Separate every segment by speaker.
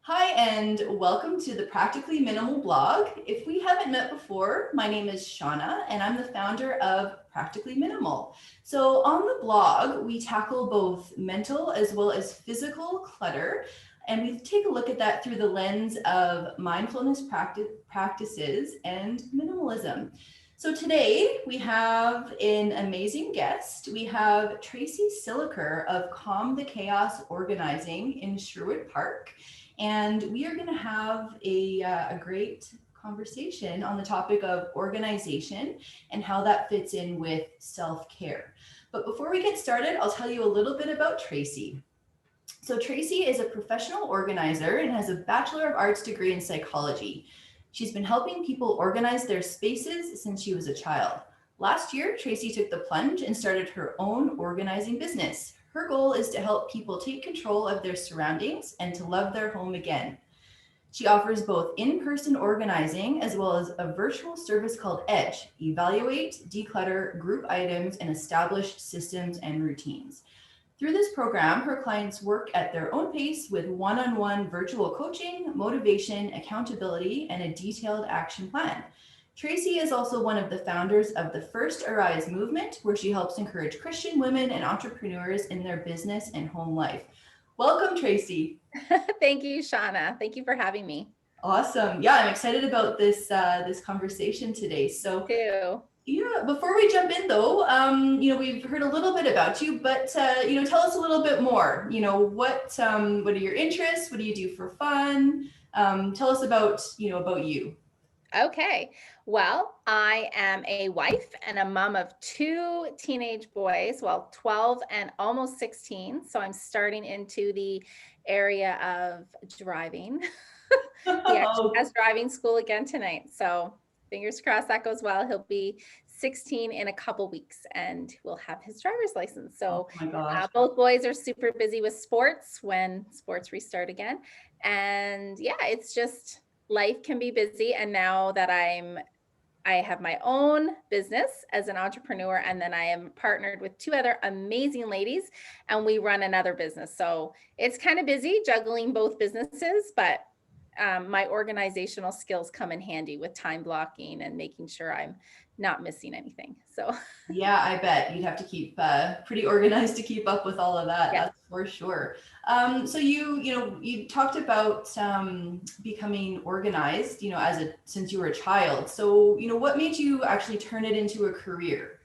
Speaker 1: Hi, and welcome to the Practically Minimal blog. If we haven't met before, my name is Shauna, and I'm the founder of Practically Minimal. So on the blog, we tackle both mental as well as physical clutter, and we take a look at that through the lens of mindfulness practices and minimalism. So today we have an amazing guest. We have Tracey Silliker of Calm the Chaos Organizing in Sherwood Park. And we are going to have a great conversation on the topic of organization and how that fits in with self-care. But before we get started, I'll tell you a little bit about Tracey. So Tracey is a professional organizer and has a Bachelor of Arts degree in psychology. She's been helping people organize their spaces since she was a child. Last year, Tracey took the plunge and started her own organizing business. Her goal is to help people take control of their surroundings and to love their home again. She offers both in-person organizing as well as a virtual service called Edge: evaluate, declutter, group items, and establish systems and routines. Through this program, her clients work at their own pace with one-on-one virtual coaching, motivation, accountability, and a detailed action plan. Tracey is also one of the founders of the First Arise movement, where she helps encourage Christian women and entrepreneurs in their business and home life. Welcome, Tracey.
Speaker 2: Thank you, Shauna. Thank you for having me.
Speaker 1: Awesome. Yeah, I'm excited about this conversation today. So,
Speaker 2: Too.
Speaker 1: yeah, before we jump in though, we've heard a little bit about you, but tell us a little bit more. What are your interests? What do you do for fun? Tell us about you.
Speaker 2: Okay. Well, I am a wife and a mom of two teenage boys, 12 and almost 16. So I'm starting into the area of driving. He actually has driving school again tonight. So fingers crossed that goes well. He'll be 16 in a couple weeks and we'll have his driver's license.
Speaker 1: Oh
Speaker 2: So
Speaker 1: my gosh.
Speaker 2: both boys are super busy with sports when sports restart again. And yeah, it's just life can be busy. And now that I have my own business as an entrepreneur, and then I am partnered with two other amazing ladies, and we run another business. So it's kind of busy juggling both businesses, but my organizational skills come in handy with time blocking and making sure I'm not missing anything. So
Speaker 1: Yeah, I bet you'd have to keep pretty organized to keep up with all of that.
Speaker 2: yeah.
Speaker 1: That's for sure. So you talked about becoming organized, since you were a child. So, what made you actually turn it into a career?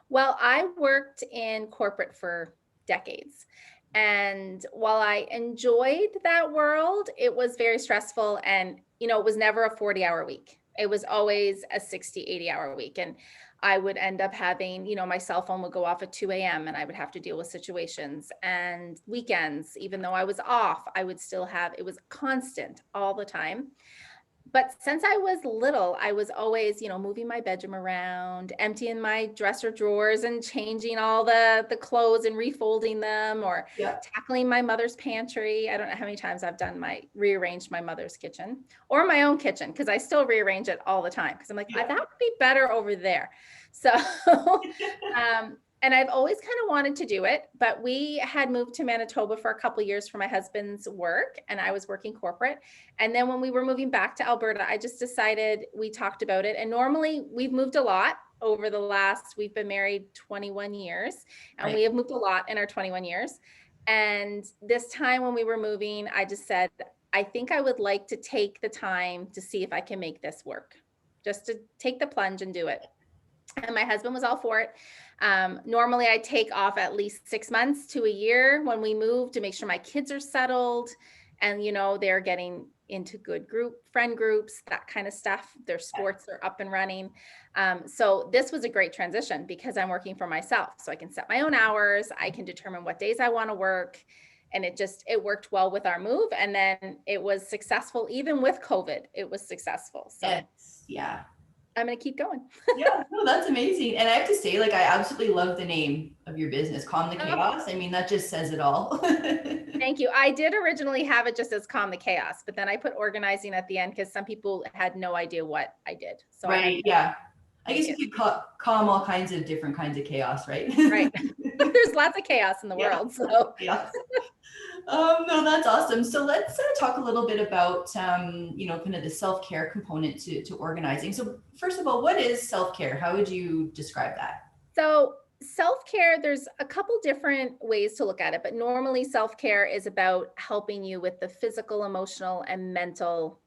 Speaker 2: Well, I worked in corporate for decades. And while I enjoyed that world, it was very stressful. And, it was never a 40-hour week. It was always a 60, 80-hour week. And I would end up having, my cell phone would go off at 2 a.m. and I would have to deal with situations. And weekends, even though I was off, I would still have, it was constant all the time. But since I was little, I was always, moving my bedroom around, emptying my dresser drawers and changing all the clothes and refolding them, or
Speaker 1: Yeah.
Speaker 2: tackling my mother's pantry. I don't know how many times I've done rearranged my mother's kitchen or my own kitchen, because I still rearrange it all the time because I'm like,
Speaker 1: Yeah.
Speaker 2: that would be better over there. So and I've always kind of wanted to do it, but we had moved to Manitoba for a couple of years for my husband's work, and I was working corporate. And then when we were moving back to Alberta, I just decided, we talked about it. And normally we've moved a lot over the last, we've been married 21 years, and
Speaker 1: Right.
Speaker 2: we have moved a lot in our 21 years. And this time when we were moving, I just said, I think I would like to take the time to see if I can make this work, just to take the plunge and do it. And my husband was all for it. Normally I take off at least 6 months to a year when we move to make sure my kids are settled and, they're getting into good friend groups, that kind of stuff. Their sports are up and running. So this was a great transition because I'm working for myself. So I can set my own hours. I can determine what days I want to work. And it worked well with our move. And then it was successful. Even with COVID, it was successful. So
Speaker 1: Yeah.
Speaker 2: I'm going to keep going.
Speaker 1: Yeah, no, that's amazing. And I have to say, I absolutely love the name of your business, Calm the Chaos. I mean, that just says it all.
Speaker 2: Thank you. I did originally have it just as Calm the Chaos, but then I put organizing at the end because some people had no idea what I did. So
Speaker 1: Right. Yeah. I guess you could calm all kinds of different kinds of chaos, right?
Speaker 2: Right. There's lots of chaos in the world. So
Speaker 1: yeah. No, that's awesome. So let's talk a little bit about, kind of the self-care component to organizing. So first of all, what is self-care? How would you describe that?
Speaker 2: So, self-care, there's a couple different ways to look at it, but normally self-care is about helping you with the physical, emotional, and mental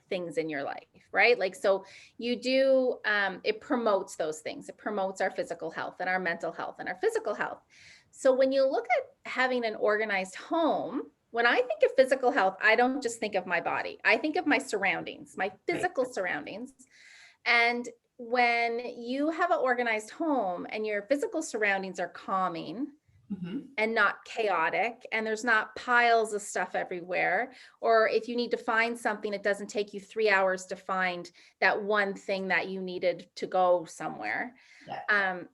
Speaker 2: things in your life, right? Like, so you do, it promotes those things. It promotes our physical health and our mental health and our physical health. So, when you look at having an organized home, when I think of physical health, I don't just think of my body. I think of my surroundings, my
Speaker 1: Right.
Speaker 2: physical surroundings. And when you have an organized home and your physical surroundings are calming
Speaker 1: Hmm.
Speaker 2: and not chaotic, and there's not piles of stuff everywhere, or if you need to find something, it doesn't take you 3 hours to find that one thing that you needed to go somewhere,
Speaker 1: Yeah.
Speaker 2: um,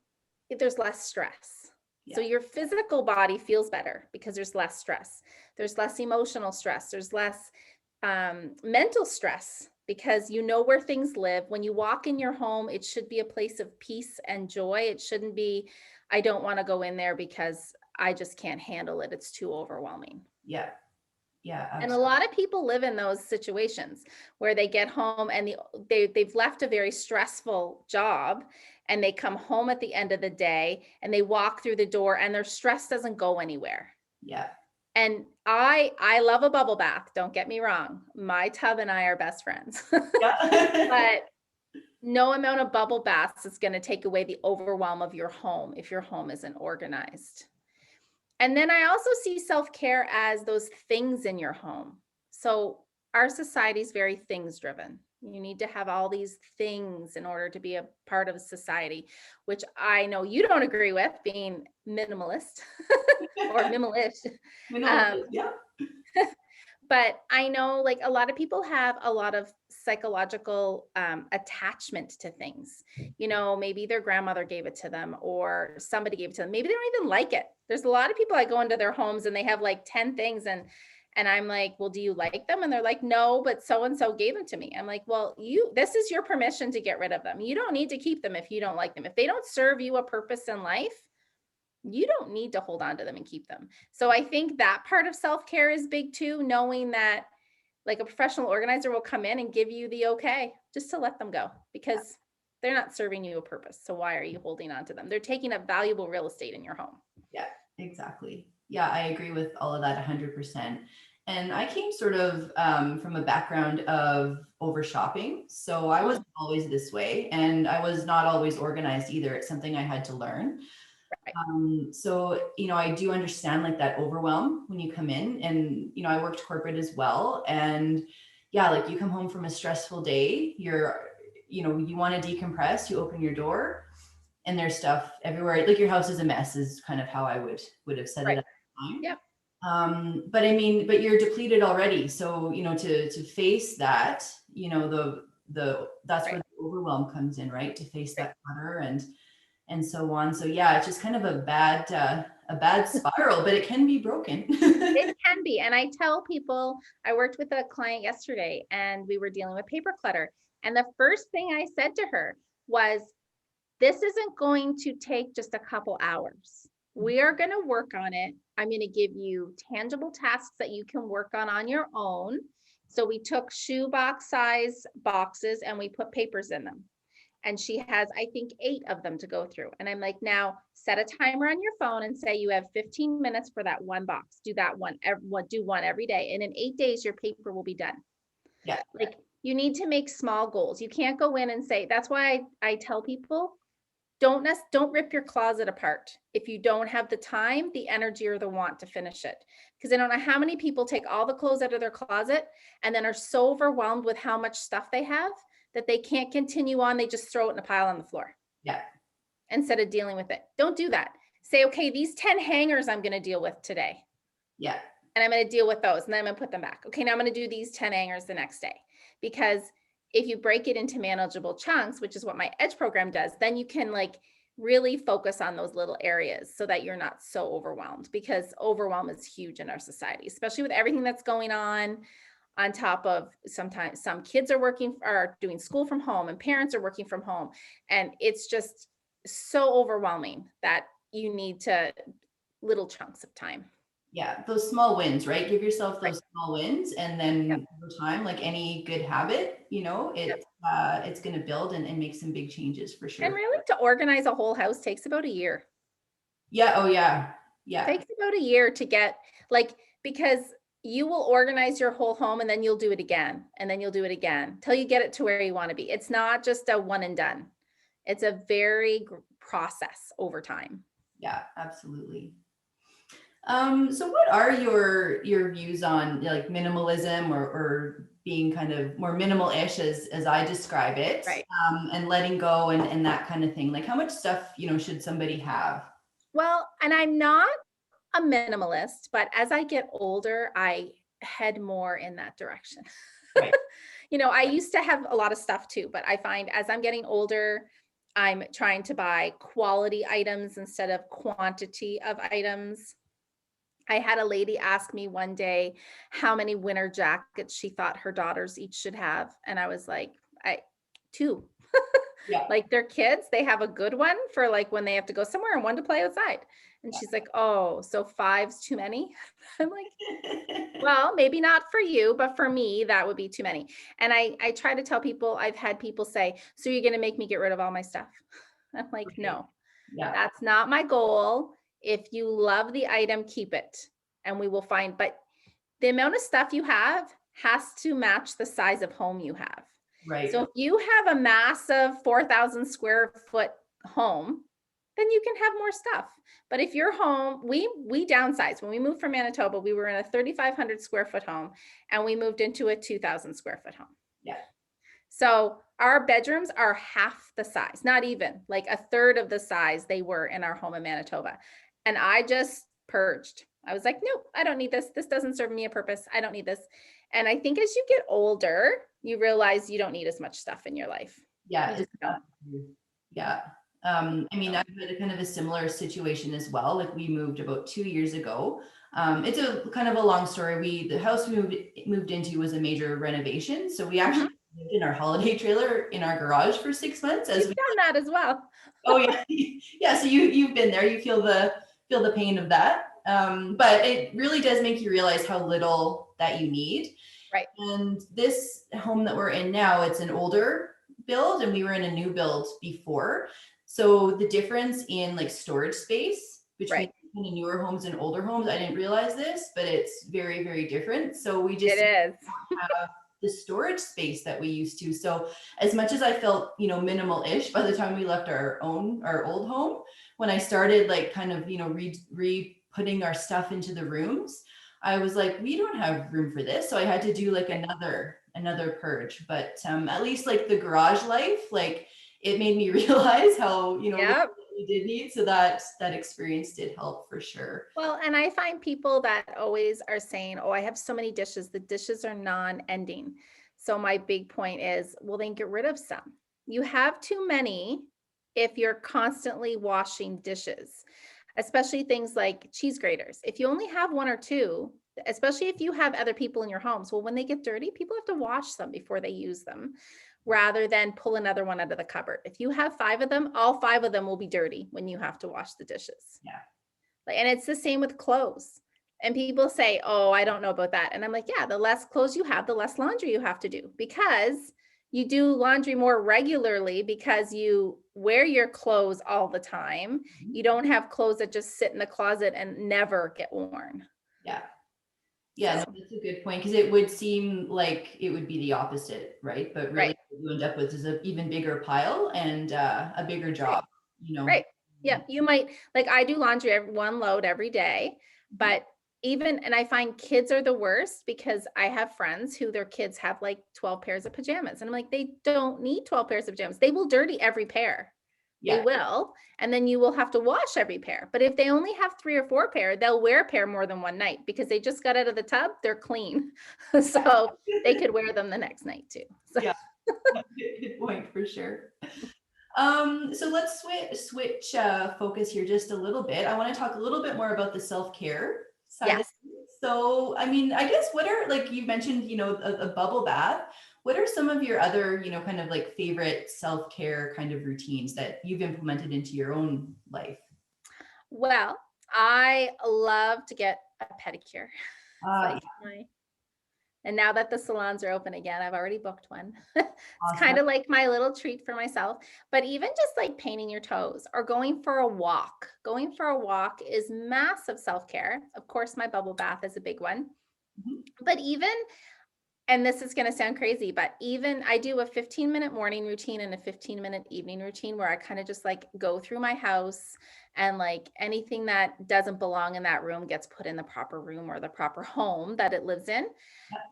Speaker 2: there's less stress. So
Speaker 1: Yeah.
Speaker 2: your physical body feels better because there's less stress. There's less emotional stress. There's less mental stress because you know where things live. When you walk in your home, it should be a place of peace and joy. It shouldn't be, I don't want to go in there because I just can't handle it. It's too overwhelming.
Speaker 1: Yeah. Yeah.
Speaker 2: And a
Speaker 1: Absolutely.
Speaker 2: lot of people live in those situations where they get home and they've left a very stressful job and they come home at the end of the day and they walk through the door and their stress doesn't go anywhere.
Speaker 1: Yeah.
Speaker 2: And I love a bubble bath, don't get me wrong. My tub and I are best friends.
Speaker 1: Yeah.
Speaker 2: But no amount of bubble baths is going to take away the overwhelm of your home if your home isn't organized. And then I also see self-care as those things in your home. So our society is very things driven. You need to have all these things in order to be a part of society, which I know you don't agree with, being minimalist or minimalish.
Speaker 1: Minimal.
Speaker 2: Um,
Speaker 1: Yeah.
Speaker 2: but I know like a lot of people have a lot of psychological attachment to things. You know, maybe their grandmother gave it to them or somebody gave it to them. Maybe they don't even like it. There's a lot of people I go into their homes and they have like 10 things and I'm like, "Well, do you like them?" And they're like, "No, but so and so gave them to me." I'm like, "Well, this is your permission to get rid of them. You don't need to keep them if you don't like them. If they don't serve you a purpose in life, you don't need to hold on to them and keep them." So I think that part of self-care is big too, knowing that like a professional organizer will come in and give you the okay just to let them go because they're not serving you a purpose. So why are you holding on to them? They're taking up valuable real estate in your home.
Speaker 1: Yeah, exactly. Yeah, I agree with all of that 100%. And I came sort of from a background of over shopping. So I
Speaker 2: Mm,
Speaker 1: wasn't always this way, and I was not always organized either. It's something I had to learn.
Speaker 2: right,
Speaker 1: So, I do understand like that overwhelm when you come in, and, I worked corporate as well. And yeah, like you come home from a stressful day, you want to decompress, you open your door and there's stuff everywhere. Like your house is a mess is kind of how I would have said it
Speaker 2: right.
Speaker 1: at the time.
Speaker 2: Yep,
Speaker 1: But I mean, but you're depleted already. So, to face that, that's where
Speaker 2: right,
Speaker 1: the overwhelm comes in, right? To face
Speaker 2: right.
Speaker 1: that clutter and so on. So yeah, it's just kind of a bad spiral, but it can be broken.
Speaker 2: It can be. And I tell people, I worked with a client yesterday and we were dealing with paper clutter. And the first thing I said to her was, this isn't going to take just a couple hours. We are going to work on it. I'm going to give you tangible tasks that you can work on your own. So we took shoebox size boxes and we put papers in them. And she has, I think, 8 of them to go through. And I'm like, now set a timer on your phone and say you have 15 minutes for that one box. Do that one, do one every day. And in 8 days, your paper will be done.
Speaker 1: Yeah.
Speaker 2: Like you need to make small goals. You can't go in and say, that's why I tell people don't rip your closet apart if you don't have the time, the energy, or the want to finish it. Because I don't know how many people take all the clothes out of their closet and then are so overwhelmed with how much stuff they have that they can't continue on. They just throw it in a pile on the floor
Speaker 1: Yeah.
Speaker 2: instead of dealing with it. Don't do that. Say, okay, these 10 hangers I'm going to deal with today.
Speaker 1: Yeah.
Speaker 2: And I'm going to deal with those and then I'm going to put them back. Okay, now I'm going to do these 10 hangers the next day. Because if you break it into manageable chunks, which is what my Edge program does, then you can like really focus on those little areas so that you're not so overwhelmed, because overwhelm is huge in our society, especially with everything that's going on top of sometimes some kids are doing school from home and parents are working from home. And it's just so overwhelming that you need to little chunks of time.
Speaker 1: Yeah, those small wins, right? Give yourself
Speaker 2: Right.
Speaker 1: those small wins, and
Speaker 2: Yep.
Speaker 1: then over time, like any good habit,
Speaker 2: Yep.
Speaker 1: it's going to build and make some big changes for
Speaker 2: And
Speaker 1: sure.
Speaker 2: really to organize a whole house takes about a year.
Speaker 1: Yeah. Oh yeah. Yeah.
Speaker 2: Takes about a year to get like because you will organize your whole home and then you'll do it again and then you'll do it again till you get it to where you want to be. It's not just a one and done. It's a very process over time.
Speaker 1: Yeah. Absolutely. So what are your views on like minimalism or being kind of more minimal-ish as I describe it,
Speaker 2: Right.
Speaker 1: and letting go and that kind of thing? Like how much stuff, should somebody have?
Speaker 2: Well, and I'm not a minimalist, but as I get older, I head more in that direction.
Speaker 1: Right.
Speaker 2: I used to have a lot of stuff too, but I find as I'm getting older, I'm trying to buy quality items instead of quantity of items. I had a lady ask me one day how many winter jackets she thought her daughters each should have. And I was like, I two.
Speaker 1: Yeah.
Speaker 2: Like they're kids, they have a good one for like when they have to go somewhere and one to play outside. And she's like, "Oh, so five's too many?" I'm like, "Well, maybe not for you, but for me, that would be too many." And I try to tell people, I've had people say, "So you're going to make me get rid of all my stuff?" I'm like,
Speaker 1: Right.
Speaker 2: "No,
Speaker 1: Yeah.
Speaker 2: that's not my goal. If you love the item, keep it and we will find." But the amount of stuff you have has to match the size of home you have. So
Speaker 1: Right.
Speaker 2: if you have a massive 4,000 square foot home, then you can have more stuff. But if your home, we downsized when we moved from Manitoba, we were in a 3,500 square foot home and we moved into a 2,000 square foot home.
Speaker 1: Yeah.
Speaker 2: So our bedrooms are half the size, not even like a third of the size they were in our home in Manitoba. And I just purged. I was like, nope, I don't need this. This doesn't serve me a purpose. I don't need this. And I think as you get older, you realize you don't need as much stuff in your life.
Speaker 1: Yeah.
Speaker 2: You just don't.
Speaker 1: Yeah. I mean, I've had a kind of a similar situation as well. Like we moved about 2 years ago. It's a kind of a long story. The house we moved into was a major renovation. So we
Speaker 2: Mhm.
Speaker 1: actually lived in our holiday trailer in our garage for 6 months as
Speaker 2: You've
Speaker 1: we,
Speaker 2: done that as well.
Speaker 1: oh yeah. Yeah. So you've been there, you feel the pain of that. But it really does make you realize how little that you need.
Speaker 2: Right.
Speaker 1: And this home that we're in now, it's an older build and we were in a new build before. So the difference in like storage space between
Speaker 2: Right.
Speaker 1: kind of newer homes and older homes, I didn't realize this, but it's very, very different. So we
Speaker 2: It
Speaker 1: just
Speaker 2: is.
Speaker 1: have the storage space that we used to. So as much as I felt, minimal-ish by the time we left our old home, when I started like kind of, putting our stuff into the rooms, I was like, we don't have room for this. So I had to do like
Speaker 2: Right.
Speaker 1: another purge. But at least like the garage life, like it made me realize how, little
Speaker 2: Yep.
Speaker 1: we did need. So that experience did help for sure.
Speaker 2: Well, and I find people that always are saying, "Oh, I have so many dishes. The dishes are non-ending." So my big point is, well, then get rid of some. You have too many if you're constantly washing dishes, especially things like cheese graters. If you only have one or two, especially if you have other people in your homes, well, when they get dirty, people have to wash them before they use them rather than pull another one out of the cupboard. If you have five of them, all five of them will be dirty when you have to wash the dishes.
Speaker 1: Yeah.
Speaker 2: Like, and it's the same with clothes. And people say, "Oh, I don't know about that." And I'm like, yeah, the less clothes you have, the less laundry you have to do because you do laundry more regularly because you wear your clothes all the time. You don't have clothes that just sit in the closet and never get worn.
Speaker 1: Yeah. Yeah, no,
Speaker 2: So,
Speaker 1: that's a good point because it would seem like it would be the opposite, right? But
Speaker 2: right,
Speaker 1: really, what you end up with is an even bigger pile and a bigger
Speaker 2: right,
Speaker 1: job, you know.
Speaker 2: right. Yeah, you might like I do laundry one load every day,
Speaker 1: Mhm.
Speaker 2: but even and I find kids are the worst because I have friends who their kids have like 12 pairs of pajamas. And I'm like, they don't need 12 pairs of pajamas. They will dirty every pair. They
Speaker 1: Yeah,
Speaker 2: will. And then you will have to wash every pair. But if they only have three or four pair, they'll wear a pair more than one night because they just got out of the tub. They're clean. So they could wear them the next night too. So
Speaker 1: yeah, good point for sure. So let's switch focus here just a little bit. I want to talk a little bit more about the self-care side of
Speaker 2: yes.
Speaker 1: things. So, I mean, I guess what are like you mentioned, a bubble bath. What are some of your other, kind of like favorite self-care kind of routines that you've implemented into your own life?
Speaker 2: Well, I love to get a pedicure. It's
Speaker 1: Ah,
Speaker 2: like and now that the salons are open again, I've already booked one. It's
Speaker 1: awesome.
Speaker 2: kind of like my little treat for myself. But even just like painting your toes or going for a walk, going for a walk is massive self-care. Of course, my bubble bath is a big one.
Speaker 1: Mhm.
Speaker 2: But even, and this is going to sound crazy, but even I do a 15-minute morning routine and a 15-minute evening routine where I kind of just like go through my house and like anything that doesn't belong in that room gets put in the proper room or the proper home that it lives in.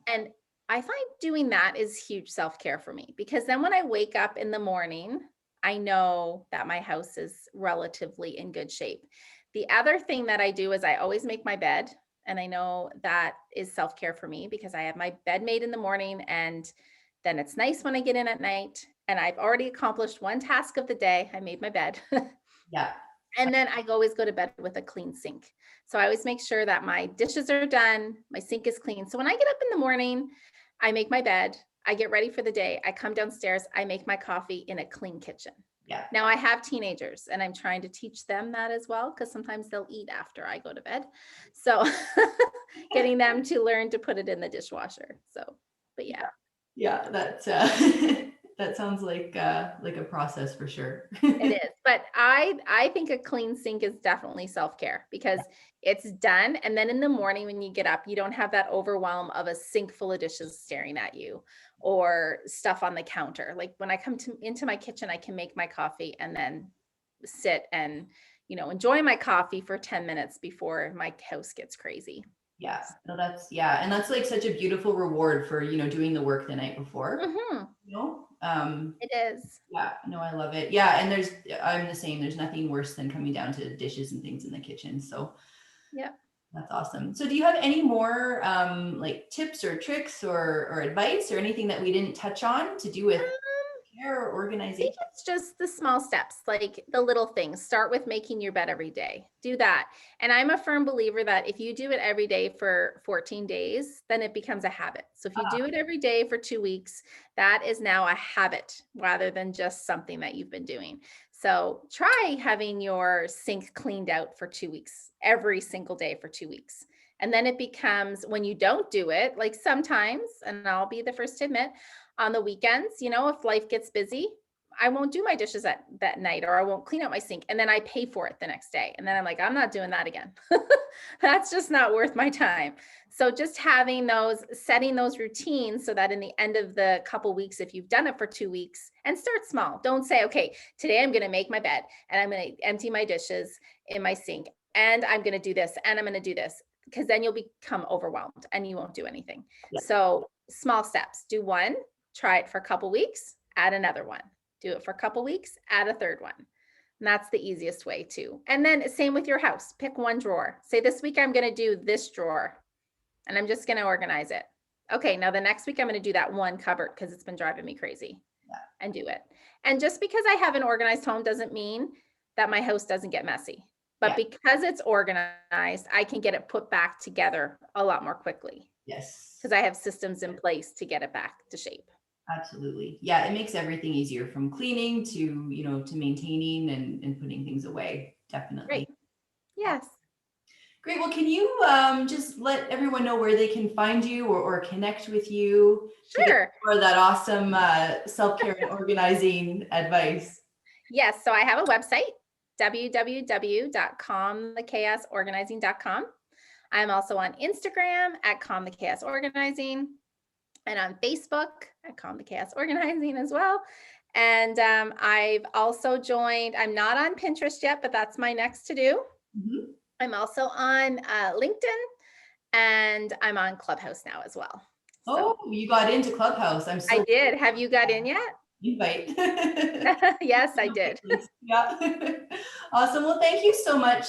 Speaker 2: And I find doing that is huge self-care for me because then when I wake up in the morning, I know that my house is relatively in good shape. The other thing that I do is I always make my bed. And I know that is self-care for me because I have my bed made in the morning and then it's nice when I get in at night. And I've already accomplished one task of the day. I made my bed.
Speaker 1: Yeah.
Speaker 2: And then I always go to bed with a clean sink. So I always make sure that my dishes are done, my sink is clean. So when I get up in the morning, I make my bed, I get ready for the day, I come downstairs, I make my coffee in a clean kitchen.
Speaker 1: Yeah.
Speaker 2: Now I have teenagers and I'm trying to teach them that as well because sometimes they'll eat after I go to bed. So getting them to learn to put it in the dishwasher. So, but yeah.
Speaker 1: Yeah, that's that sounds like a process for sure.
Speaker 2: It is, but I think a clean sink is definitely self-care because it's done. And then in the morning when you get up, you don't have that overwhelm of a sink full of dishes staring at you or stuff on the counter. Like when I come into my kitchen, I can make my coffee and then sit and, enjoy my coffee for 10 minutes before my house gets crazy.
Speaker 1: Yeah, no, and that's like such a beautiful reward for, doing the work the night before,
Speaker 2: Mm-hmm.
Speaker 1: you know?
Speaker 2: It is.
Speaker 1: Yeah, no, I love it. Yeah, and I'm the same. There's nothing worse than coming down to dishes and things in the kitchen. So
Speaker 2: Yeah.
Speaker 1: that's awesome. So do you have any more like tips or tricks or advice or anything that we didn't touch on to do with care or
Speaker 2: I think
Speaker 1: organization?
Speaker 2: it's just the small steps, like the little things. Start with making your bed every day. Do that. And I'm a firm believer that if you do it every day for 14 days, then it becomes a habit. So if you do it every day for 2 weeks, that is now a habit rather than just something that you've been doing. So try having your sink cleaned out for 2 weeks, every single day for 2 weeks. And then it becomes when you don't do it, like sometimes, and I'll be the first to admit, on the weekends, if life gets busy, I won't do my dishes at that night or I won't clean out my sink and then I pay for it the next day. And then I'm like, I'm not doing that again. That's just not worth my time. So just setting those routines so that in the end of the couple weeks, if you've done it for 2 weeks and start small, don't say, okay, today I'm going to make my bed and I'm going to empty my dishes in my sink and I'm going to do this and I'm going to do this because then you'll become overwhelmed and you won't do anything.
Speaker 1: Yeah.
Speaker 2: So small steps, do one, try it for a couple weeks, add another one. Do it for a couple weeks, add a third one. And that's the easiest way too. And then same with your house. Pick one drawer. Say this week I'm going to do this drawer and I'm just going to organize it. Okay, now the next week I'm going to do that one cupboard because it's been driving me crazy and do it. And just because I have an organized home doesn't mean that my house doesn't get messy. But because it's organized, I can get it put back together a lot more quickly.
Speaker 1: Yes.
Speaker 2: Because I have systems in place to get it back to shape.
Speaker 1: Absolutely. Yeah, it makes everything easier from cleaning to maintaining and putting things away. Definitely.
Speaker 2: Right. Yes.
Speaker 1: Great. Well, can you just let everyone know where they can find you or connect with you to get
Speaker 2: Sure.
Speaker 1: more of that awesome self-care and organizing advice?
Speaker 2: Yes. So I have a website, www.calmthechaosorganizing.com. I'm also on Instagram at Calm the Chaos Organizing and on Facebook at Calm the Chaos Organizing as well. And I've also joined, I'm not on Pinterest yet, but that's my next to do.
Speaker 1: Mhm.
Speaker 2: I'm also on LinkedIn and I'm on Clubhouse now as well.
Speaker 1: Oh, you got into Clubhouse. I'm
Speaker 2: I
Speaker 1: so
Speaker 2: did. Have you got in yet?
Speaker 1: invite.
Speaker 2: Yes, I did.
Speaker 1: Yeah. Awesome. Well, thank you so much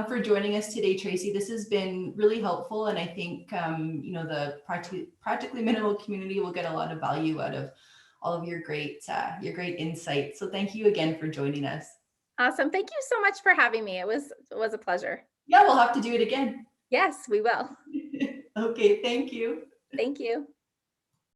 Speaker 1: for joining us today, Tracy. This has been really helpful. And I think, the practically minimal community will get a lot of value out of all of your great insights. So thank you again for joining us.
Speaker 2: Awesome. Thank you so much for having me. It was a pleasure.
Speaker 1: Yeah, we'll have to do it again.
Speaker 2: Yes, we will.
Speaker 1: Okay. Thank you.
Speaker 2: Thank you.